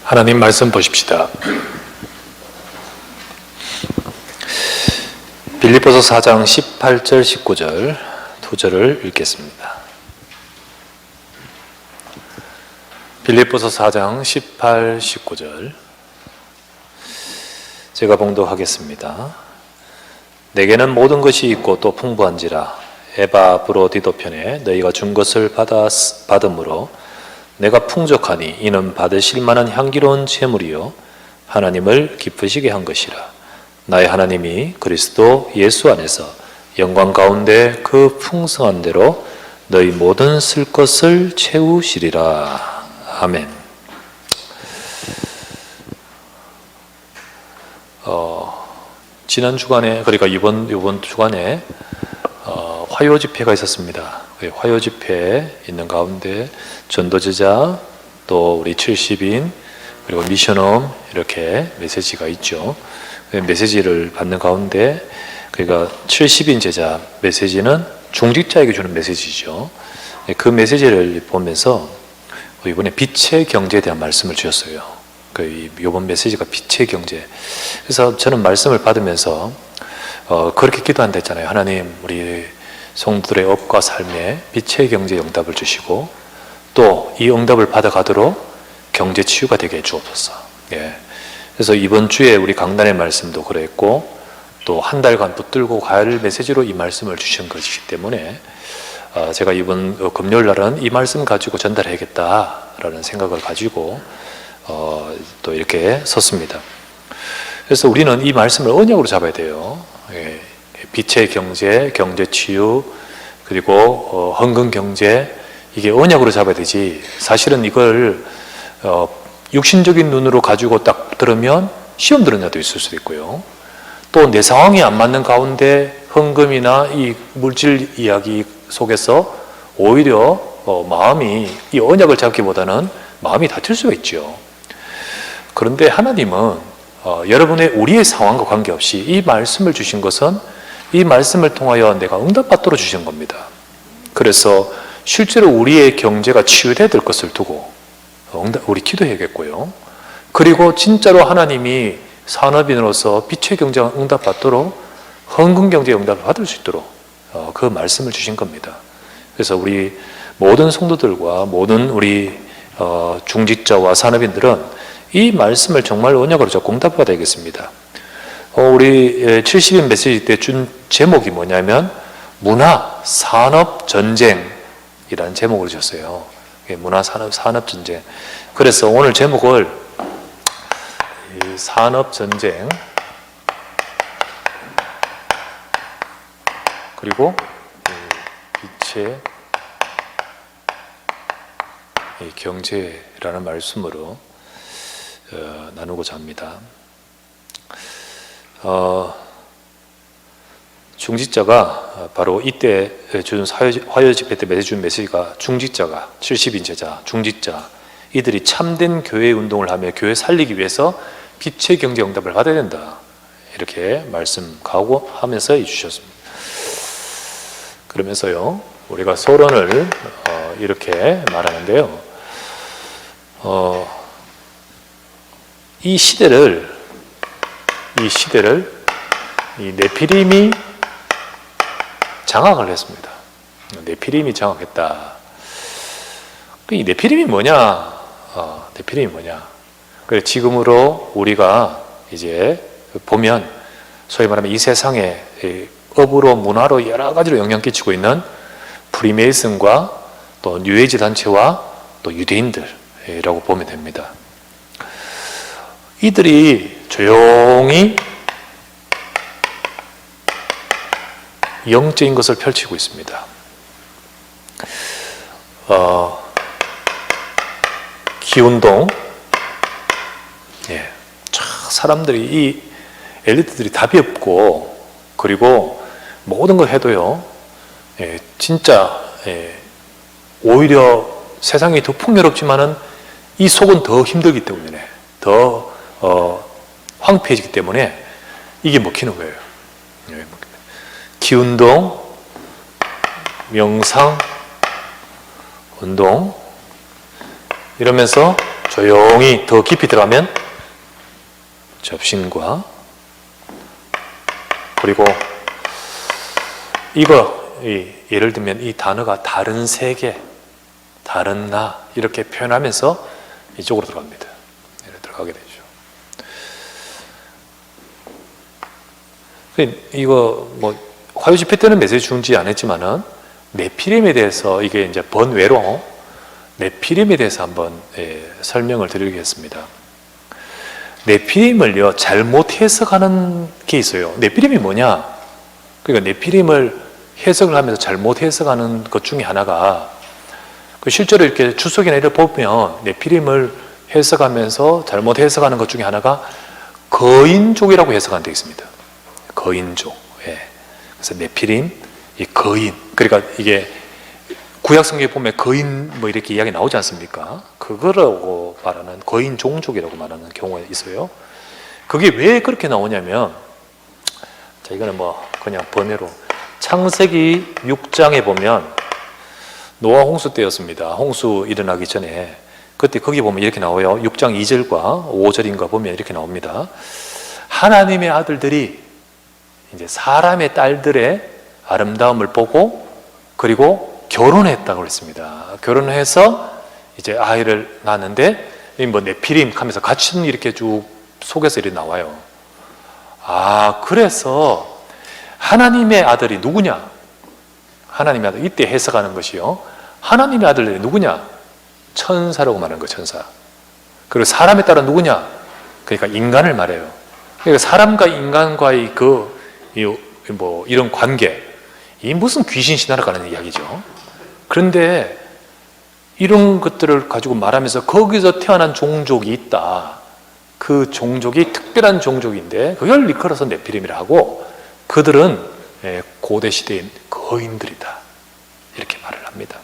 하나님 말씀 보십시다. 빌립보서 4장 18절 19절 두 절을 읽겠습니다. 빌립보서 4장 18, 19절 제가 봉독하겠습니다. 내게는 모든 것이 있고 또 풍부한지라 에바브로디도 편에 너희가 준 것을 받음으로 내가 풍족하니 이는 받으실 만한 향기로운 제물이요 하나님을 기쁘시게 한 것이라. 나의 하나님이 그리스도 예수 안에서 영광 가운데 그 풍성한 대로 너희 모든 쓸 것을 채우시리라. 아멘. 지난 주간에, 그러니까 이번 주간에 화요 집회가 있었습니다. 화요 집회에 있는 가운데 전도제자, 또 우리 70인, 그리고 미션홈 이렇게 메시지가 있죠. 메시지를 받는 가운데, 그러니까 70인 제자 메시지는 중직자에게 주는 메시지죠. 그 메시지를 보면서 이번에 빛의 경제에 대한 말씀을 주셨어요. 이번 메시지가 빛의 경제. 그래서 저는 말씀을 받으면서 그렇게 기도한다 했잖아요. 하나님, 우리 성도들의 업과 삶에 빛의 경제 응답을 주시고 또 이 응답을 받아가도록 경제 치유가 되게 해주옵소서. 예. 그래서 이번 주에 우리 강단의 말씀도 그랬고 또 한 달간 붙들고 갈 메시지로 이 말씀을 주신 것이기 때문에 제가 이번 금요일 날은 이 말씀 가지고 전달해야겠다라는 생각을 가지고 또 이렇게 섰습니다. 그래서 우리는 이 말씀을 언약으로 잡아야 돼요. 예. 빛의 경제, 경제 치유, 그리고 헌금 경제, 이게 언약으로 잡아야 되지. 사실은 이걸 육신적인 눈으로 가지고 딱 들으면 시험 들은 자도 있을 수도 있고요. 또 내 상황이 안 맞는 가운데 헌금이나 이 물질 이야기 속에서 오히려 마음이 이 언약을 잡기보다는 마음이 다칠 수가 있죠. 그런데 하나님은 여러분의 우리의 상황과 관계없이 이 말씀을 주신 것은 이 말씀을 통하여 내가 응답받도록 주신 겁니다. 그래서 실제로 우리의 경제가 치유되어야 될 것을 두고 우리 기도해야겠고요. 그리고 진짜로 하나님이 산업인으로서 빛의 경제가 응답받도록 헌금 경제의 응답을 받을 수 있도록 그 말씀을 주신 겁니다. 그래서 우리 모든 성도들과 모든 우리 중직자와 산업인들은 이 말씀을 정말 언약으로 잡고 응답받아야 되겠습니다. 우리 70인 메시지 때 준 제목이 뭐냐면 문화, 산업, 전쟁이라는 제목을 줬어요. 문화, 산업, 전쟁. 그래서 오늘 제목을 산업, 전쟁, 그리고 빛의 경제라는 말씀으로 나누고자 합니다. 중직자가 바로 이때 준 화요 집회 때 메시지 준 메시지가 중직자가 70인 제자, 중직자 이들이 참된 교회 운동을 하며 교회 살리기 위해서 빛의 경제 응답을 받아야 된다, 이렇게 말씀 각오하면서 해주셨습니다. 그러면서요 우리가 서론을 이렇게 말하는데요, 이 시대를 이 네피림이 장악을 했습니다. 네피림이 장악했다. 이 네피림이 뭐냐? 네피림이 뭐냐? 그래서 지금으로 우리가 이제 보면 소위 말하면 이 세상에 업으로 문화로 여러 가지로 영향 끼치고 있는 프리메이슨과 또 뉴에이지 단체와 또 유대인들이라고 보면 됩니다. 이들이 조용히 영적인 것을 펼치고 있습니다. 기운동, 사람들이 이 엘리트들이 답이 없고, 그리고 모든 걸 해도요, 진짜 오히려 세상이 더 풍요롭지만은 이 속은 더 힘들기 때문에, 더 황폐해지기 때문에 이게 먹히는 거예요. 기운동, 명상, 운동 이러면서 조용히 더 깊이 들어가면 접신과, 그리고 이거 예를 들면 이 단어가 다른 세계, 다른 나 이렇게 표현하면서 이쪽으로 들어갑니다. 이렇게 들어가게 되죠. 이거 뭐 화요 집회 때는 메시지 준지 않았지만은 네피림에 대해서 이게 이제 번외로 네피림에 대해서 한번 설명을 드리겠습니다. 네피림을요 잘못 해석하는 게 있어요. 네피림이 뭐냐? 그러니까 네피림을 해석을 하면서 잘못 해석하는 것 중에 하나가, 실제로 이렇게 주석이나 이를 보면 네피림을 해석하면서 잘못 해석하는 것 중에 하나가 거인족이라고 해석한 데 있습니다. 거인족. 그래서 네피림, 이 거인. 그러니까 이게 구약 성경에 보면 거인 뭐 이렇게 이야기 나오지 않습니까? 그거라고 말하는 거인 종족이라고 말하는 경우가 있어요. 그게 왜 그렇게 나오냐면, 자, 이거는 뭐 그냥 번외로 창세기 6장에 보면 노아 홍수 때였습니다. 홍수 일어나기 전에 그때 거기 보면 이렇게 나와요. 6장 2절과 5절인가 보면 이렇게 나옵니다. 하나님의 아들들이 이제 사람의 딸들의 아름다움을 보고 그리고 결혼했다고 그랬습니다. 결혼해서 이제 아이를 낳았는데 뭐 네피림 하면서 같이 이렇게 쭉 속에서 이렇게 나와요. 아, 그래서 하나님의 아들이 누구냐? 하나님의 아들, 이때 해석하는 것이요, 하나님의 아들들이 누구냐? 천사라고 말하는 거, 천사. 그리고 사람의 딸은 누구냐? 그러니까 인간을 말해요. 그러니까 사람과 인간과의 뭐 이런 관계, 이 무슨 귀신 신화를 가는 이야기죠. 그런데 이런 것들을 가지고 말하면서 거기서 태어난 종족이 있다. 그 종족이 특별한 종족인데 그걸 일컬어서 네피림이라 하고, 그들은 고대 시대의 거인들이다. 이렇게 말을 합니다.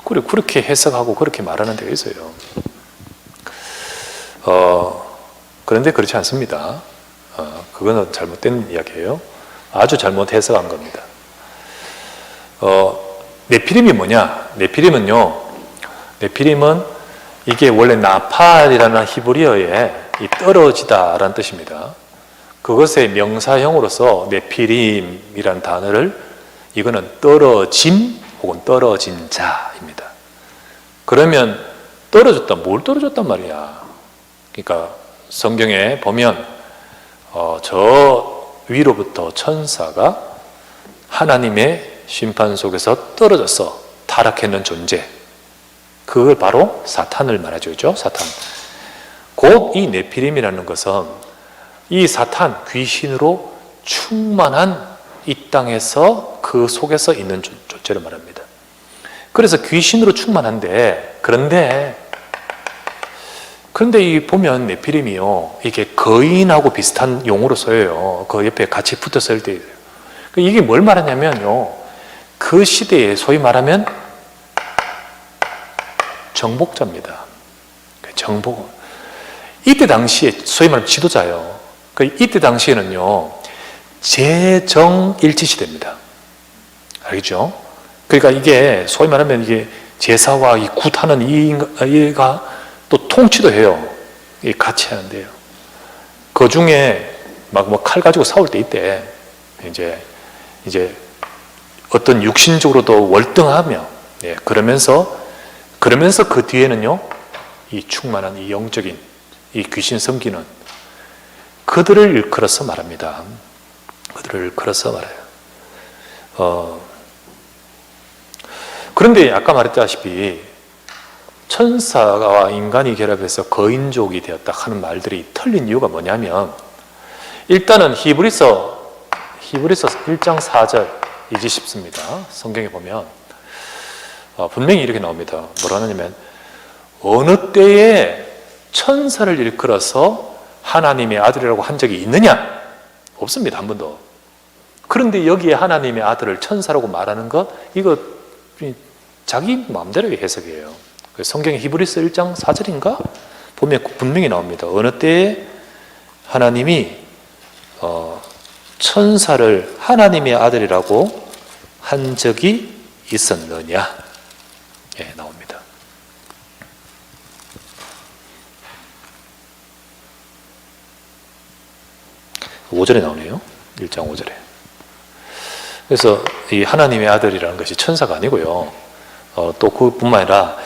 그리고 그렇게 해석하고 그렇게 말하는 데가 있어요. 그런데 그렇지 않습니다. 그거는 잘못된 이야기예요. 아주 잘못 해석한 겁니다. 네피림이 뭐냐? 네피림은 이게 원래 나팔이라는 히브리어의 이 떨어지다라는 뜻입니다. 그것의 명사형으로서 네피림이라는 단어를, 이거는 떨어짐 혹은 떨어진 자입니다. 그러면 떨어졌다, 뭘 떨어졌단 말이야? 그러니까 성경에 보면 저 위로부터 천사가 하나님의 심판 속에서 떨어져서 타락했는 존재, 그걸 바로 사탄을 말하죠. 그죠? 사탄. 곧 이 네피림이라는 것은 이 사탄, 귀신으로 충만한 이 땅에서 그 속에서 있는 존재를 말합니다. 그래서 귀신으로 충만한데, 그런데 이 보면 네피림이요, 이게 거인하고 비슷한 용어로 써요. 그 옆에 같이 붙어 쓸 때. 이게 뭘 말하냐면요, 그 시대에 소위 말하면 정복자입니다. 정복. 이때 당시에 소위 말하면 지도자요. 이때 당시에는요, 제정일치 시대입니다. 알겠죠? 그러니까 이게 소위 말하면 이게 제사와 이 굿하는 이가 또 통치도 해요. 같이 하는데요. 그 중에 막 뭐 칼 가지고 싸울 때 있대. 이제 어떤 육신적으로도 월등하며, 그러면서 그 뒤에는요, 이 충만한 이 영적인 이 귀신 섬기는 그들을 일컬어서 말합니다. 그들을 일컬어서 말해요. 그런데 아까 말했다시피 천사와 인간이 결합해서 거인족이 되었다 하는 말들이 틀린 이유가 뭐냐면, 일단은 히브리서 1장 4절 이제 쉽습니다. 성경에 보면 분명히 이렇게 나옵니다. 뭐라 하냐면, 어느 때에 천사를 일컬어서 하나님의 아들이라고 한 적이 있느냐? 없습니다. 한 번도. 그런데 여기에 하나님의 아들을 천사라고 말하는 것, 이거 자기 마음대로의 해석이에요. 성경 히브리서 1장 4절인가? 보면 분명히 나옵니다. 어느 때에 하나님이 천사를 하나님의 아들이라고 한 적이 있었느냐? 나옵니다. 5절에 나오네요. 1장 5절에. 그래서 이 하나님의 아들이라는 것이 천사가 아니고요. 또 그뿐만 아니라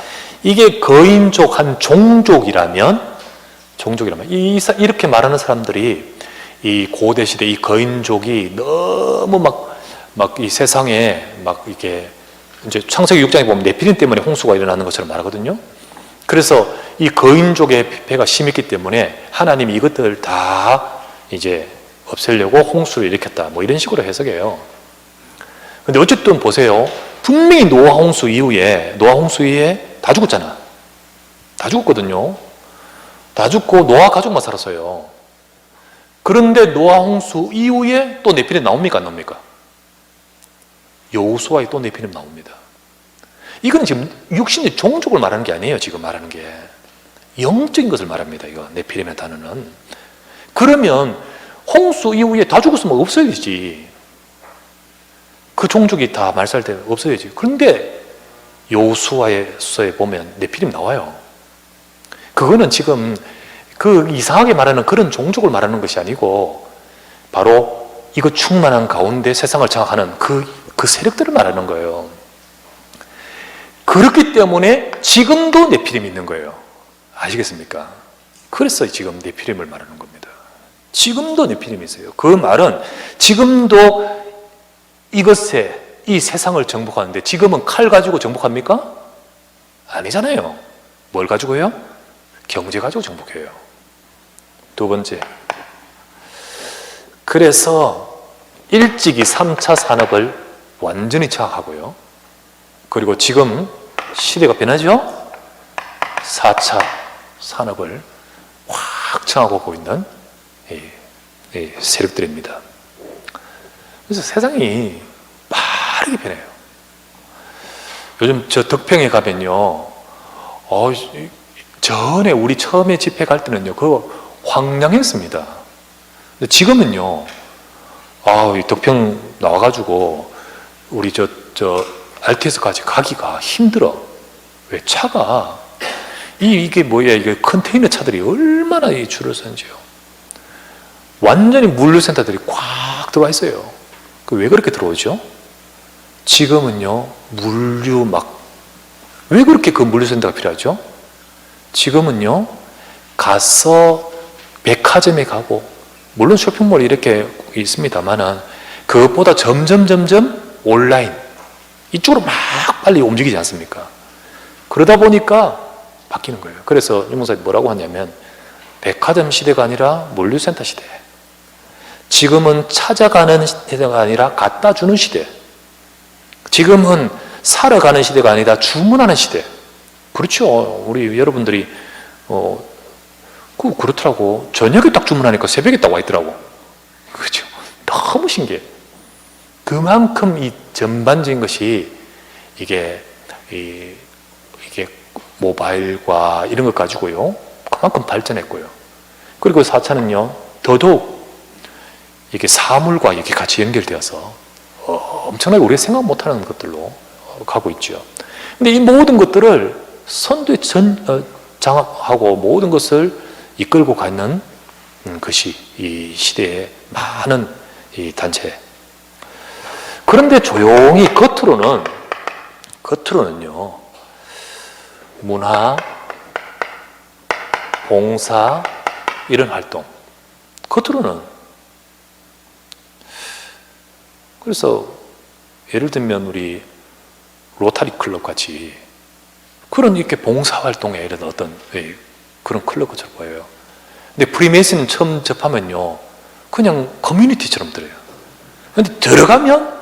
이게 거인족 한 종족이라면 이렇게 말하는 사람들이 이 고대 시대 이 거인족이 너무 막 이 세상에 막 이게 이제 창세기 6장에 보면 네피림 때문에 홍수가 일어나는 것처럼 말하거든요. 그래서 이 거인족의 폐가 심했기 때문에 하나님이 이것들을 다 이제 없애려고 홍수를 일으켰다. 뭐 이런 식으로 해석해요. 근데 어쨌든 보세요. 분명히 노아 홍수 이후에 다 죽었잖아. 다 죽었거든요. 다 죽고 노아 가족만 살았어요. 그런데 노아 홍수 이후에 또 네피림 나옵니까 안 나옵니까? 여호수아에 또 네피림 나옵니다. 이건 지금 육신의 종족을 말하는 게 아니에요. 지금 말하는 게 영적인 것을 말합니다. 이거 네피림의 단어는. 그러면 홍수 이후에 다 죽었으면 없어야지. 그 종족이 다 말살돼 없어야지. 그런데 여호수아서에 보면 네피림 나와요. 그거는 지금 그 이상하게 말하는 그런 종족을 말하는 것이 아니고 바로 이거 충만한 가운데 세상을 장악하는 그 세력들을 말하는 거예요. 그렇기 때문에 지금도 네피림이 있는 거예요. 아시겠습니까? 그래서 지금 네피림을 말하는 겁니다. 지금도 네피림이 있어요. 그 말은 지금도 이것에 이 세상을 정복하는데 지금은 칼 가지고 정복합니까? 아니잖아요. 뭘 가지고요? 경제 가지고 정복해요. 두 번째, 그래서 일찍이 3차 산업을 완전히 장악하고요. 그리고 지금 시대가 변하죠? 4차 산업을 확 장악하고 있는 이 세력들입니다. 그래서 세상이 빠르게 변해요. 요즘 저 덕평에 가면요, 전에 우리 처음에 집회 갈 때는요, 그거 황량했습니다. 근데 지금은요, 이 덕평 나와가지고 우리 저 RTS까지 가기가 힘들어. 왜? 차가 이게 뭐야? 이게 컨테이너 차들이 얼마나 이 줄을 서는지요. 완전히 물류센터들이 꽉 들어와 있어요. 왜 그렇게 들어오죠? 지금은요, 왜 그렇게 그 물류센터가 필요하죠? 지금은요, 가서 백화점에 가고, 물론 쇼핑몰이 이렇게 있습니다만은, 그것보다 점점 온라인, 이쪽으로 막 빨리 움직이지 않습니까? 그러다 보니까 바뀌는 거예요. 그래서 윤 목사님 뭐라고 하냐면, 백화점 시대가 아니라 물류센터 시대. 지금은 찾아가는 시대가 아니라 갖다 주는 시대. 지금은 사러 가는 시대가 아니라 주문하는 시대. 그렇죠. 우리 여러분들이 그렇더라고. 저녁에 딱 주문하니까 새벽에 딱 와 있더라고. 그렇죠. 너무 신기해. 그만큼 이 전반적인 것이 이게 모바일과 이런 것 가지고요, 그만큼 발전했고요. 그리고 4차는요, 더더욱 이게 사물과 이렇게 같이 연결되어서 엄청나게 우리가 생각 못하는 것들로 가고 있죠. 근데 이 모든 것들을 선두에 장악하고 모든 것을 이끌고 가는 것이 이 시대의 많은 이 단체. 그런데 조용히 겉으로는요, 문화, 봉사, 이런 활동. 겉으로는. 그래서 예를 들면 우리 로타리 클럽 같이 그런 이렇게 봉사활동에 이런 어떤 그런 클럽 것처럼 보여요. 근데 프리메이슨은 처음 접하면요, 그냥 커뮤니티처럼 들어요. 근데 들어가면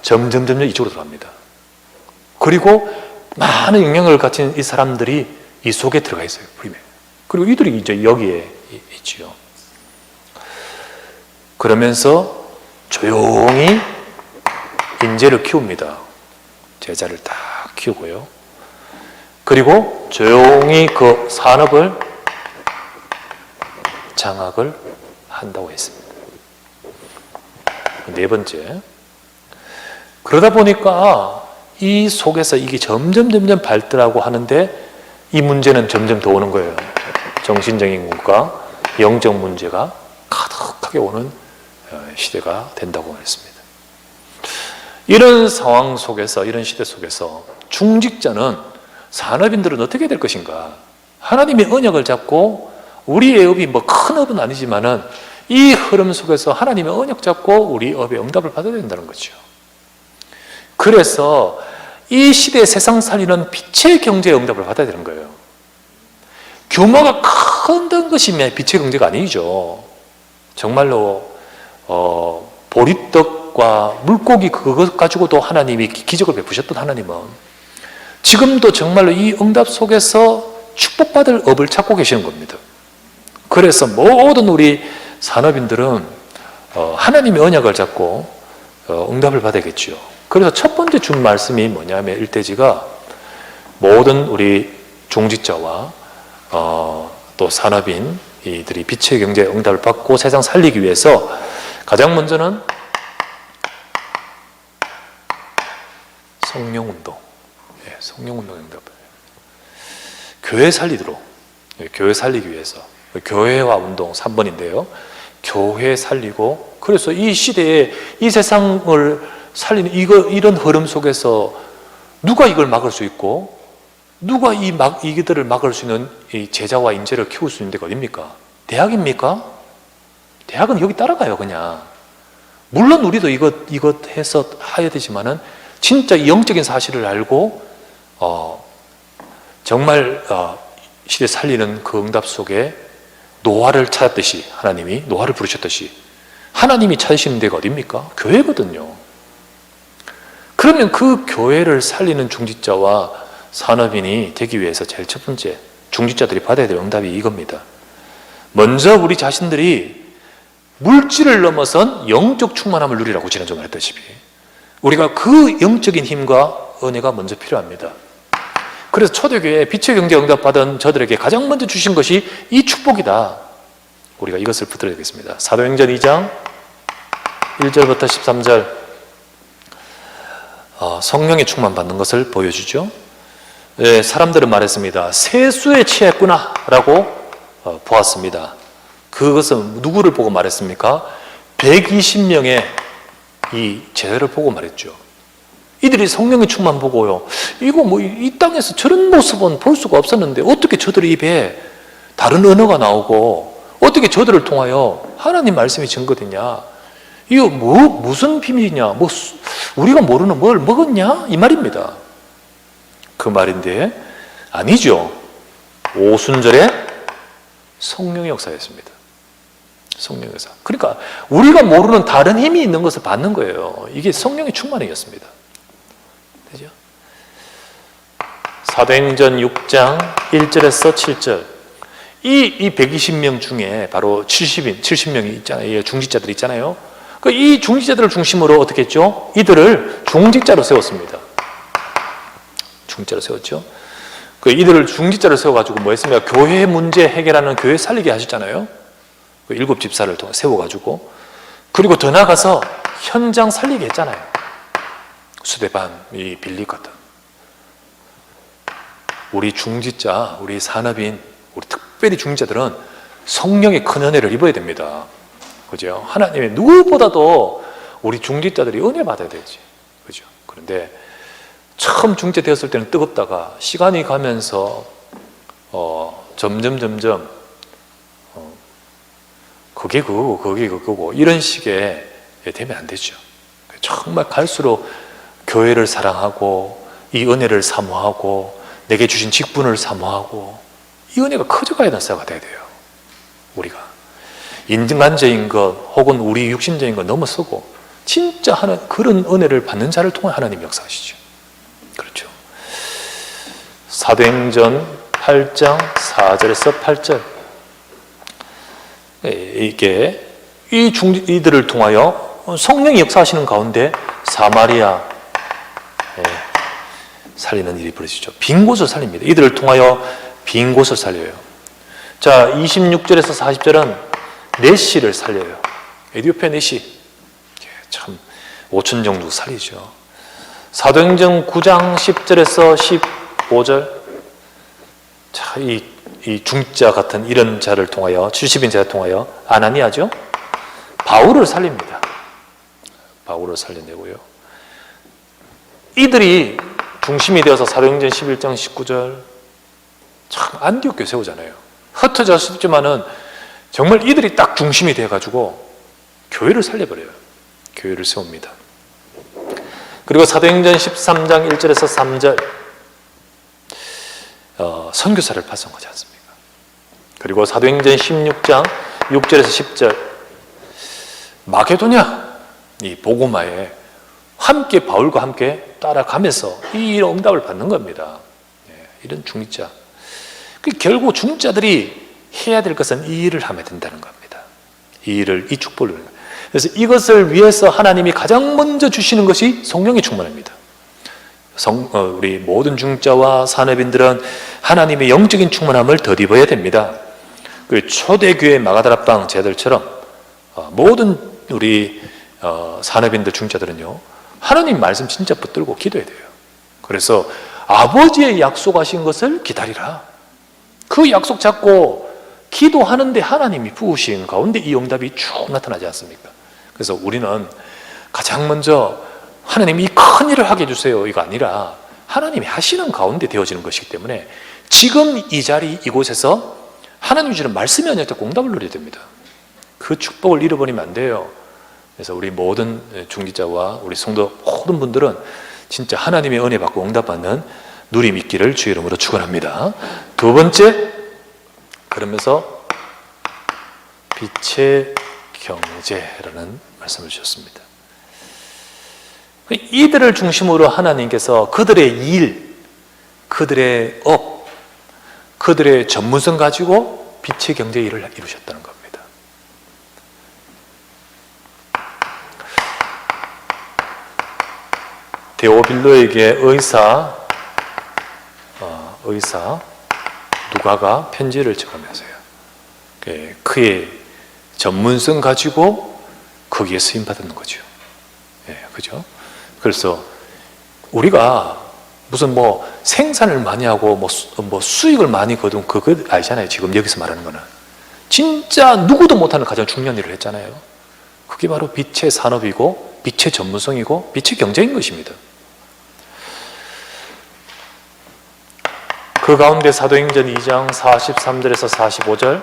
점점 이쪽으로 들어갑니다. 그리고 많은 영향을 가진 이 사람들이 이 속에 들어가 있어요. 그리고 이들이 이제 여기에 있지요. 그러면서 조용히 인재를 키웁니다. 제자를 다 키우고요. 그리고 조용히 그 산업을 장악을 한다고 했습니다. 네 번째, 그러다 보니까 이 속에서 이게 점점 발달하고 하는데 이 문제는 점점 더 오는 거예요. 정신적인 것과 영적 문제가 가득하게 오는 시대가 된다고 말했습니다. 이런 상황 속에서, 이런 시대 속에서 중직자는, 산업인들은 어떻게 될 것인가? 하나님의 언약을 잡고, 우리의 업이 뭐 큰 업은 아니지만은 이 흐름 속에서 하나님의 언약 잡고 우리 업의 응답을 받아야 된다는 거죠. 그래서 이 시대의 세상 살리는 빛의 경제의 응답을 받아야 되는 거예요. 규모가 큰 것이 빛의 경제가 아니죠. 정말로 보리떡과 물고기 그것 가지고도 하나님이 기적을 베푸셨던 하나님은 지금도 정말로 이 응답 속에서 축복받을 업을 찾고 계시는 겁니다. 그래서 모든 우리 산업인들은 하나님의 언약을 잡고 응답을 받아야겠죠. 그래서 첫 번째 준 말씀이 뭐냐면, 일대지가 모든 우리 종직자와 또 산업인 이들이 빛의 경제의 응답을 받고 세상 살리기 위해서 가장 먼저는 성령운동, 성령운동 응답을 교회 살리도록, 교회 살리기 위해서 교회와 운동 3번인데요. 교회 살리고, 그래서 이 시대에 이 세상을 살리는 이런 흐름 속에서 누가 이걸 막을 수 있고, 누가 이들을 막을 수 있는 이 제자와 인재를 키울 수 있는 데가 어딥니까? 대학입니까? 대학은 여기 따라가요, 그냥. 물론 우리도 이것 해서 해야 되지만은 진짜 영적인 사실을 알고 정말 시대 살리는 그 응답 속에 노화를 찾았듯이, 하나님이 노화를 부르셨듯이 하나님이 찾으시는 데가 어딥니까? 교회거든요. 그러면 그 교회를 살리는 중직자와 산업인이 되기 위해서 제일 첫 번째 중직자들이 받아야 될 응답이 이겁니다. 먼저 우리 자신들이 물질을 넘어선 영적 충만함을 누리라고 지난주에 말했다시피 우리가 그 영적인 힘과 은혜가 먼저 필요합니다. 그래서 초대교회에 빛의 경제 응답받은 저들에게 가장 먼저 주신 것이 이 축복이다. 우리가 이것을 붙들어야 되겠습니다. 사도행전 2장 1절부터 13절 성령의 충만 받는 것을 보여주죠. 사람들은 말했습니다. 세수에 취했구나 라고 보았습니다. 그것은 누구를 보고 말했습니까? 120명의 이 제자를 보고 말했죠. 이들이 성령의 충만 보고요, 이거 뭐 이 땅에서 저런 모습은 볼 수가 없었는데 어떻게 저들의 입에 다른 언어가 나오고 어떻게 저들을 통하여 하나님 말씀이 증거되냐, 이거 무슨 비밀이냐, 우리가 모르는 뭘 먹었냐, 이 말입니다. 그 말인데 아니죠. 오순절에 성령의 역사였습니다. 성령의 역사. 그러니까 우리가 모르는 다른 힘이 있는 것을 받는 거예요. 이게 성령의 충만이었습니다. 되죠? 사도행전 6장 1절에서 7절. 이 120명 중에 바로 70명이 있잖아요. 중직자들이 있잖아요. 이 중직자들을 중심으로 어떻게 했죠? 이들을 중직자로 세웠습니다. 중직자로 세웠죠. 이들을 중직자로 세워가지고 뭐 했습니까? 교회 문제 해결하는 교회 살리게 하셨잖아요. 7 집사를 세워가지고. 그리고 더 나아가서 현장 살리게 했잖아요. 수대반, 이 빌립 같은. 우리 중직자, 우리 산업인, 우리 특별히 중직자들은 성령의 큰 은혜를 입어야 됩니다. 그죠? 하나님의 누구보다도 우리 중직자들이 은혜 받아야 되지. 그죠? 그런데 처음 중직자 되었을 때는 뜨겁다가 시간이 가면서 점점 그게 그거고 이런 식의 되면 안 되죠. 정말 갈수록 교회를 사랑하고 이 은혜를 사모하고 내게 주신 직분을 사모하고 이 은혜가 커져가야 되는 사회가 돼야 돼요. 우리가 인간적인 것 혹은 우리 육신적인 것 넘어서고 진짜 그런 은혜를 받는 자를 통해 하나님 역사하시죠. 그렇죠. 사도행전 8장 4절에서 8절. 이게 이들을 통하여 성령이 역사하시는 가운데 사마리아 살리는 일이 벌어지죠. 빈 곳을 살립니다. 이들을 통하여 빈 곳을 살려요. 자, 26절에서 40절은 넷시를 살려요. 에디오피아 넷시. 참 5천 정도 살리죠. 사도행전 9장 10절에서 15절. 자, 이 중자 같은 이런 자를 통하여 70인 자를 통하여 아나니아죠. 바울을 살립니다. 바울을 살려내고요. 이들이 중심이 되어서 사도행전 11장 19절 참 안디옥 교회 세우잖아요. 흩어져 싶지만은 정말 이들이 딱 중심이 되어가지고 교회를 살려버려요. 교회를 세웁니다. 그리고 사도행전 13장 1절에서 3절 선교사를 파송하지 않습니까? 그리고 사도행전 16장 6절에서 10절 마게도냐 이 보고마에 함께 바울과 함께 따라가면서 이 응답을 받는 겁니다. 이런 중자. 결국 중자들이 해야 될 것은 이 일을 하면 된다는 겁니다. 이 일을, 이 축복을. 그래서 이것을 위해서 하나님이 가장 먼저 주시는 것이 성령의 충만입니다. 우리 모든 중자와 산업인들은 하나님의 영적인 충만함을 덧입어야 됩니다. 초대교회 마가다락방 제자들처럼 모든 우리 산업인들 중자들은요, 하나님 말씀 진짜 붙들고 기도해야 돼요. 그래서 아버지의 약속하신 것을 기다리라. 그 약속 잡고 기도하는데 하나님이 부으신 가운데 이 응답이 쭉 나타나지 않습니까? 그래서 우리는 가장 먼저 하나님이 이 큰 일을 하게 해주세요 이거 아니라 하나님이 하시는 가운데 되어지는 것이기 때문에 지금 이 자리 이곳에서 하나님이 주는 말씀이 아니라 응답을 누려야 됩니다. 그 축복을 잃어버리면 안 돼요. 그래서 우리 모든 중직자와 우리 성도 모든 분들은 진짜 하나님의 은혜 받고 응답받는 누림 있기를 주의 이름으로 축원합니다. 두 번째, 그러면서 빛의 경제라는 말씀을 주셨습니다. 이들을 중심으로 하나님께서 그들의 일, 그들의 업, 그들의 전문성 가지고 빛의 경제 일을 이루셨다는 겁니다. 데오빌로에게 의사 누가가 편지를 적으면서요. 그의 전문성 가지고 거기에 쓰임 받는 거죠. 그죠? 그래서 우리가 무슨 생산을 많이 하고 수익을 많이 거둔 그거 아니잖아요. 지금 여기서 말하는 거는 진짜 누구도 못하는 가장 중요한 일을 했잖아요. 그게 바로 빛의 산업이고 빛의 전문성이고 빛의 경제인 것입니다. 그 가운데 사도행전 2장 43절에서 45절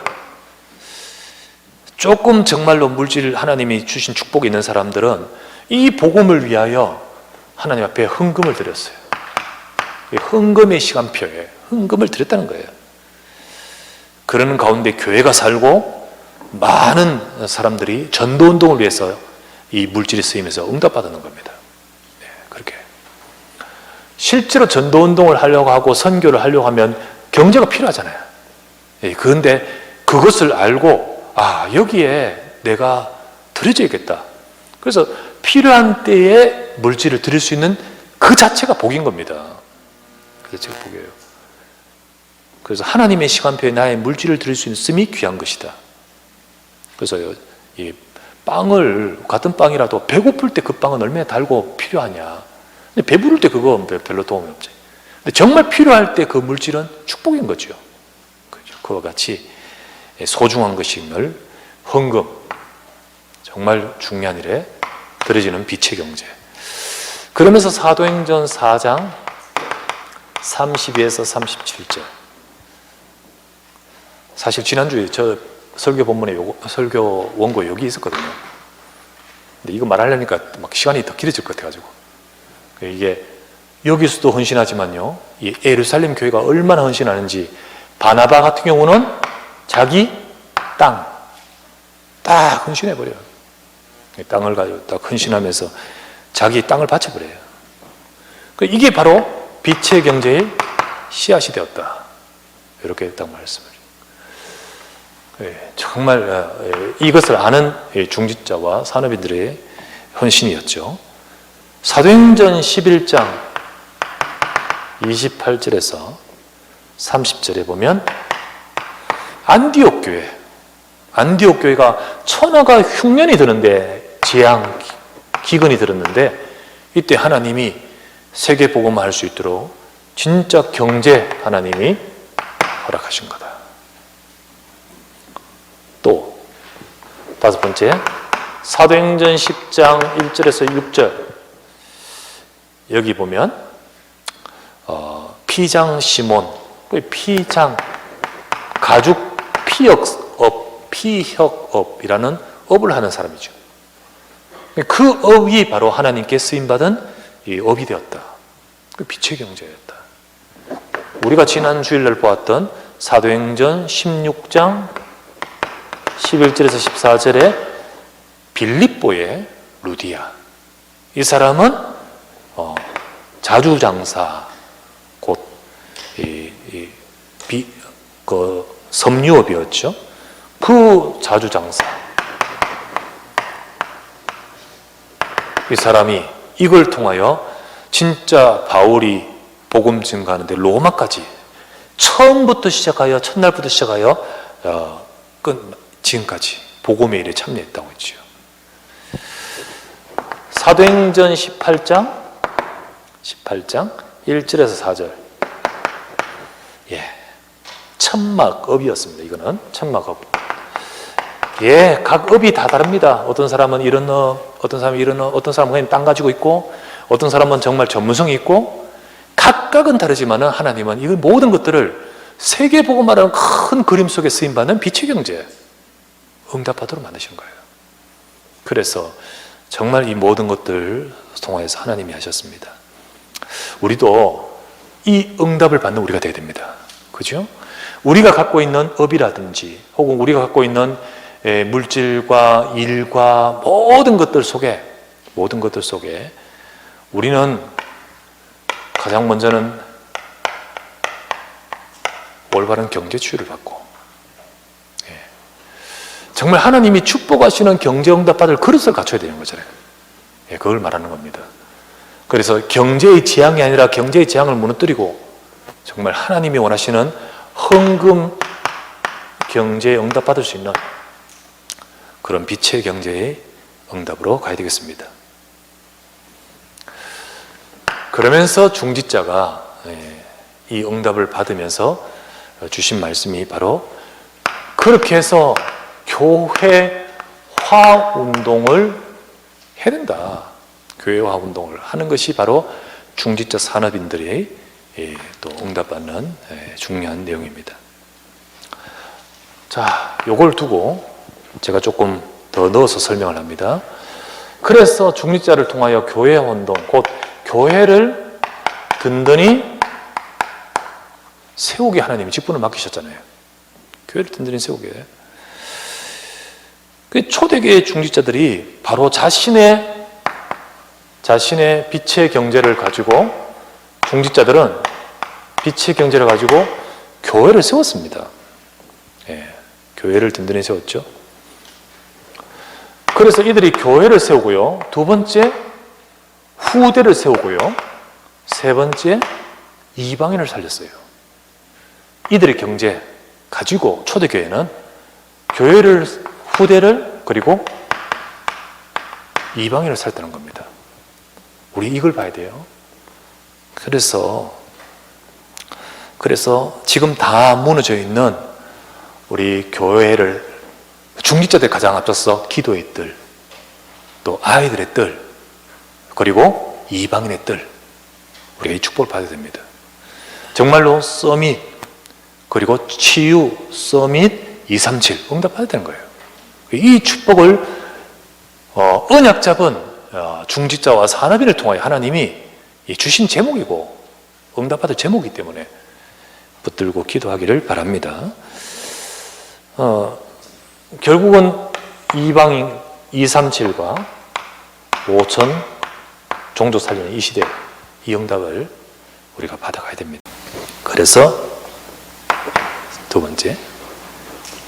조금 정말로 물질 하나님이 주신 축복이 있는 사람들은 이 복음을 위하여 하나님 앞에 헌금을 드렸어요. 헌금의 시간표에 헌금을 드렸다는 거예요. 그러는 가운데 교회가 살고 많은 사람들이 전도운동을 위해서 이 물질이 쓰이면서 응답받는 겁니다. 그렇게 실제로 전도운동을 하려고 하고 선교를 하려고 하면 경제가 필요하잖아요. 그런데 그것을 알고 여기에 내가 드려줘야겠다. 그래서 필요한 때에 물질을 드릴 수 있는 그 자체가 복인 겁니다. 그 자체가 복이에요. 그래서 하나님의 시간표에 나의 물질을 드릴 수 있음이 귀한 것이다. 그래서 이 빵을 같은 빵이라도 배고플 때 그 빵은 얼마나 달고 필요하냐. 근데 배부를 때 그거 별로 도움이 없지. 근데 정말 필요할 때 그 물질은 축복인 거죠. 그와 같이 소중한 것임을 헌금, 정말 중요한 일에 드려지는 빛의 경제. 그러면서 사도행전 4장 32에서 37절. 사실 지난주에 저 설교 본문에 설교 원고 여기 있었거든요. 근데 이거 말하려니까 막 시간이 더 길어질 것 같아가지고. 이게 여기서도 헌신하지만요, 이 예루살렘 교회가 얼마나 헌신하는지, 바나바 같은 경우는 자기 땅 딱 헌신해버려요. 땅을 가지고 딱 헌신하면서 자기 땅을 바쳐버려요. 이게 바로 빛의 경제의 씨앗이 되었다. 이렇게 딱 말씀을. 정말 이것을 아는 중직자와 산업인들의 헌신이었죠. 사도행전 11장 28절에서 30절에 보면 안디옥 교회가 천하가 흉년이 드는데, 재앙 기근이 들었는데, 이때 하나님이 세계 복음화할 수 있도록 진짜 경제 하나님이 허락하신 거다. 또 다섯 번째, 사도행전 10장 1절에서 6절 여기 보면 피장 시몬, 피장 가죽 피혁업이라는 업을 하는 사람이죠. 그 업이 바로 하나님께 쓰임받은 이 업이 되었다. 그 빛의 경제였다. 우리가 지난 주일날 보았던 사도행전 16장 11절에서 14절에 빌립보의 루디아, 이 사람은 자주장사, 곧 섬유업이었죠. 그 자주장사, 이 사람이 이걸 통하여 진짜 바울이 복음 증거하는데 로마까지 처음부터 시작하여 첫날부터 시작하여 지금까지 복음의 일에 참여했다고 했죠. 사도행전 18장 1절에서 4절. 천막업이었습니다. 이거는 천막업. 각 업이 다 다릅니다. 어떤 사람은 이런 업, 어떤 사람은 이런 업, 어떤 사람은 그냥 땅 가지고 있고, 어떤 사람은 정말 전문성이 있고, 각각은 다르지만은 하나님은 이 모든 것들을 세계 복음화라는 큰 그림 속에 쓰임받는 빛의 경제, 응답하도록 만드신 거예요. 그래서 정말 이 모든 것들 통하여서 하나님이 하셨습니다. 우리도 이 응답을 받는 우리가 되어야 됩니다. 그죠? 우리가 갖고 있는 업이라든지 혹은 우리가 갖고 있는 물질과 일과 모든 것들 속에 우리는 가장 먼저는 올바른 경제 치유를 받고, 정말 하나님이 축복하시는 경제 응답 받을 그릇을 갖춰야 되는 거잖아요. 그걸 말하는 겁니다. 그래서 경제의 재앙이 아니라 경제의 재앙을 무너뜨리고 정말 하나님이 원하시는 헌금 경제에 응답 받을 수 있는 그런 빛의 경제의 응답으로 가야 되겠습니다. 그러면서 중직자가 이 응답을 받으면서 주신 말씀이 바로 그렇게 해서 교회화 운동을 해야 된다. 교회화 운동을 하는 것이 바로 중직자 산업인들의 또 응답받는 중요한 내용입니다. 자, 요걸 두고 제가 조금 더 넣어서 설명을 합니다. 그래서 중직자를 통하여 교회화 운동, 곧 교회를 든든히 세우게 하나님이 직분을 맡기셨잖아요. 교회를 든든히 세우게. 그 초대교회 중직자들이 바로 자신의 빛의 경제를 가지고, 중직자들은 빛의 경제를 가지고 교회를 세웠습니다. 교회를 든든히 세웠죠. 그래서 이들이 교회를 세우고요, 두 번째 후대를 세우고요, 세 번째 이방인을 살렸어요. 이들의 경제 가지고 초대교회는 교회를, 후대를, 그리고 이방인을 살렸다는 겁니다. 우리 이걸 봐야 돼요. 그래서 지금 다 무너져 있는 우리 교회를, 중직자들 가장 앞서서 기도의 뜰, 또 아이들의 뜰, 그리고 이방인의 뜰, 우리가 이 축복을 받아야 됩니다. 정말로 서밋, 그리고 치유 서밋 237 응답받아야 되는 거예요. 이 축복을 언약 잡은 중직자와 산업인을 통하여 하나님이 주신 제목이고 응답받을 제목이기 때문에 붙들고 기도하기를 바랍니다. 결국은 이방인 237과 5천 종족 살리는 이 시대, 이 응답을 우리가 받아가야 됩니다. 그래서 두 번째,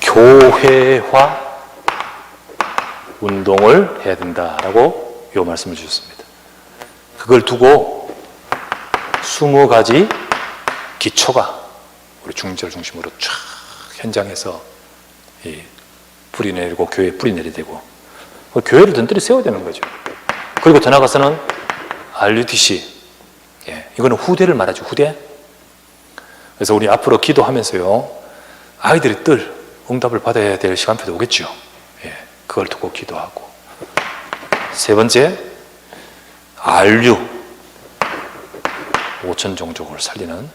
교회화 운동을 해야 된다라고 이 말씀을 주셨습니다. 그걸 두고 20가지 기초가 우리 중직자를 중심으로 쫙 현장에서 뿌리 내리고, 교회에 뿌리 내리되고, 교회를 든든히 세워야 되는 거죠. 그리고 더 나아가서는 RUTC, 이거는 후대를 말하죠. 후대. 그래서 우리 앞으로 기도하면서요, 아이들이 뜰 응답을 받아야 될 시간표도 오겠죠. 그걸 두고 기도하고, 세 번째, RU 5천 종족을 살리는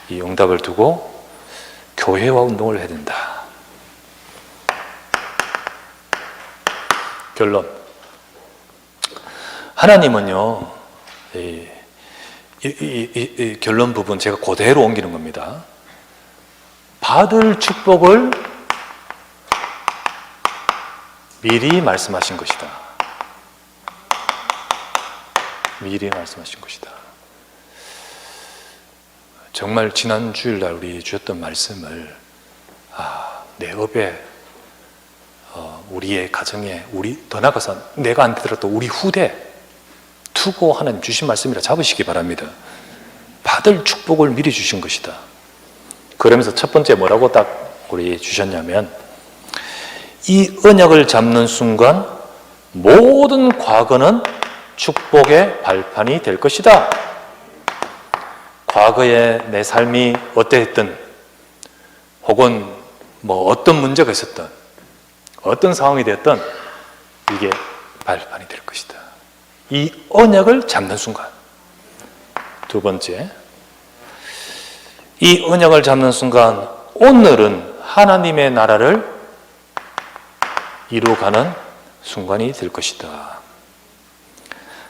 이 응답을 두고 교회와 운동을 해야 된다. 결론. 하나님은요, 이 결론 부분 제가 그대로 옮기는 겁니다. 받을 축복을 미리 말씀하신 것이다. 미리 말씀하신 것이다. 정말 지난 주일날 우리 주셨던 말씀을 내 업에, 우리의 가정에, 더 나아가서 내가 안 되더라도 우리 후대 투고 하나님 주신 말씀이라 잡으시기 바랍니다. 받을 축복을 미리 주신 것이다. 그러면서 첫 번째 뭐라고 딱 우리 주셨냐면, 이 언약을 잡는 순간 모든 과거는 축복의 발판이 될 것이다. 과거에 내 삶이 어떠했든, 혹은 어떤 문제가 있었든, 어떤 상황이 됐든 이게 발판이 될 것이다. 이 언약을 잡는 순간. 두 번째, 이 언약을 잡는 순간 오늘은 하나님의 나라를 이루어가는 순간이 될 것이다.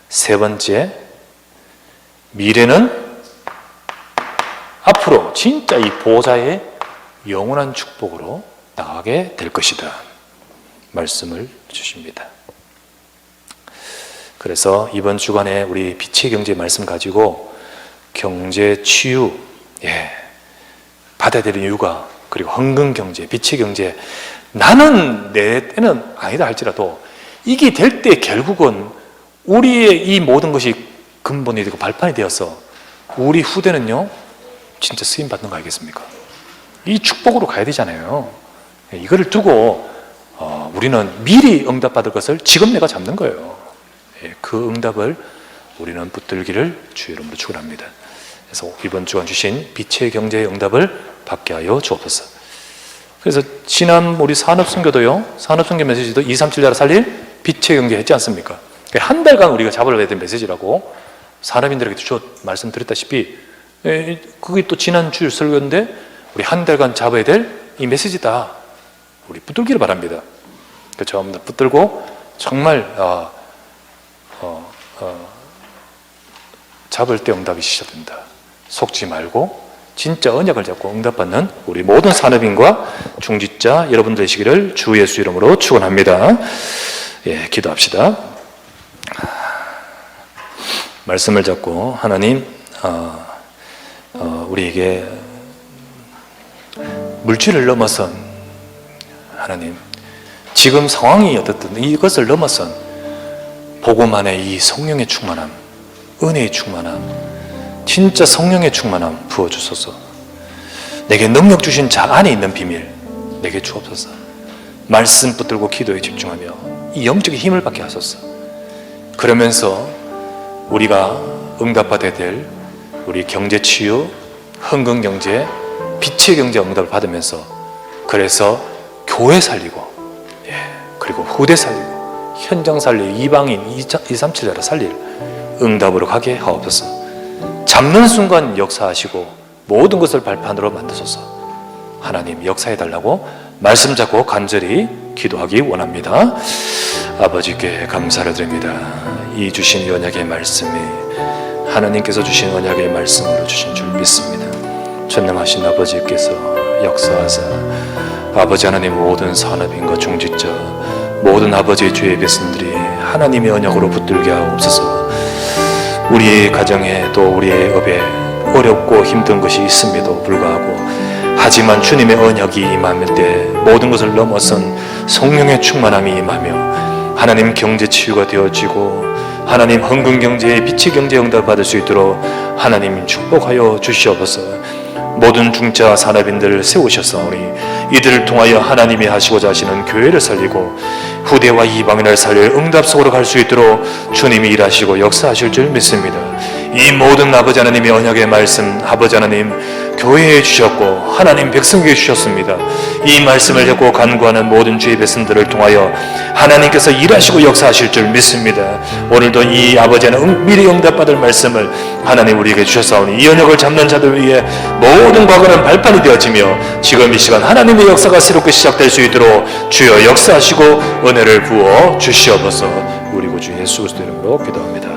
세 번째, 미래는 앞으로 진짜 이 보좌의 영원한 축복으로 나가게 될 것이다. 말씀을 주십니다. 그래서 이번 주간에 우리 빛의 경제 말씀 가지고 경제 치유, 받아야 될 이유가, 그리고 헌금 경제, 빛의 경제, 나는 내 때는 아니다 할지라도 이게 될 때 결국은 우리의 이 모든 것이 근본이 되고 발판이 되어서 우리 후대는요 진짜 쓰임 받는 거 알겠습니까? 이 축복으로 가야 되잖아요. 이거를 두고 우리는 미리 응답받을 것을 지금 내가 잡는 거예요. 그 응답을 우리는 붙들기를 주의 이름으로 축원합니다. 그래서 이번 주간 주신 빛의 경제의 응답을 받게 하여 주옵소서. 그래서 지난 우리 산업선교도요, 산업선교 메시지도 237 나라 살릴 빛의 경제 했지 않습니까? 한 달간 우리가 잡아야 될 메시지라고 산업인들에게 말씀드렸다시피, 그게 또 지난 주일 설교인데 우리 한 달간 잡아야 될 이 메시지다. 우리 붙들기를 바랍니다. 전부 다 붙들고 정말 잡을 때 응답이 시작된다. 속지 말고 진짜 언약을 잡고 응답받는 우리 모든 산업인과 중직자 여러분들 되시기를 주 예수 이름으로 축원합니다. 기도합시다. 말씀을 잡고 하나님, 우리에게 물질을 넘어선, 하나님 지금 상황이 어떻든 이것을 넘어선 복음 안에 이 성령의 충만함, 은혜의 충만함, 진짜 성령의 충만함 부어주소서. 내게 능력 주신 자 안에 있는 비밀 내게 주옵소서. 말씀 붙들고 기도에 집중하며 이 영적인 힘을 받게 하소서. 그러면서 우리가 응답받아야 될 우리 경제 치유, 헌금 경제, 빛의 경제 응답을 받으면서, 그래서 교회 살리고, 그리고 후대 살리고, 현장 살리고, 이방인 237 나라 살릴 응답으로 가게 하옵소서. 잡는 순간 역사하시고 모든 것을 발판으로 만드소서. 하나님 역사해달라고 말씀 잡고 간절히 기도하기 원합니다. 아버지께 감사를 드립니다. 이 주신 언약의 말씀이 하나님께서 주신 언약의 말씀으로 주신 줄 믿습니다. 전능하신 아버지께서 역사하사 아버지 하나님 모든 산업인과 중직자, 모든 아버지의 주의 백성들이 하나님의 언약으로 붙들게 하옵소서. 우리의 가정에 또 우리의 업에 어렵고 힘든 것이 있음에도 불구하고, 하지만 주님의 언약이 임하실 때 모든 것을 넘어선 성령의 충만함이 임하며 하나님 경제 치유가 되어지고 하나님 헌금 경제의 빛의 경제 응답 받을 수 있도록 하나님 축복하여 주시옵소서. 모든 중자 산업인들을 세우셨사오니 이들을 통하여 하나님이 하시고자 하시는 교회를 살리고 후대와 이방인을 살릴 응답 속으로 갈 수 있도록 주님이 일하시고 역사하실 줄 믿습니다. 이 모든 아버지 하나님의 언약의 말씀, 아버지 하나님 교회에 주셨고 하나님 백성에게 주셨습니다. 이 말씀을 듣고 간구하는 모든 주의 백성들을 통하여 하나님께서 일하시고 역사하실 줄 믿습니다. 오늘도 이 아버지 하나님 미리 응답받을 말씀을 하나님 우리에게 주셨사오니 이 언약을 잡는 자들 위해 모든 과거는 발판이 되어지며 지금 이 시간 하나님의 역사가 새롭게 시작될 수 있도록 주여 역사하시고 은혜를 부어 주시옵소서. 우리 구주 예수 그리스도 이름으로 기도합니다.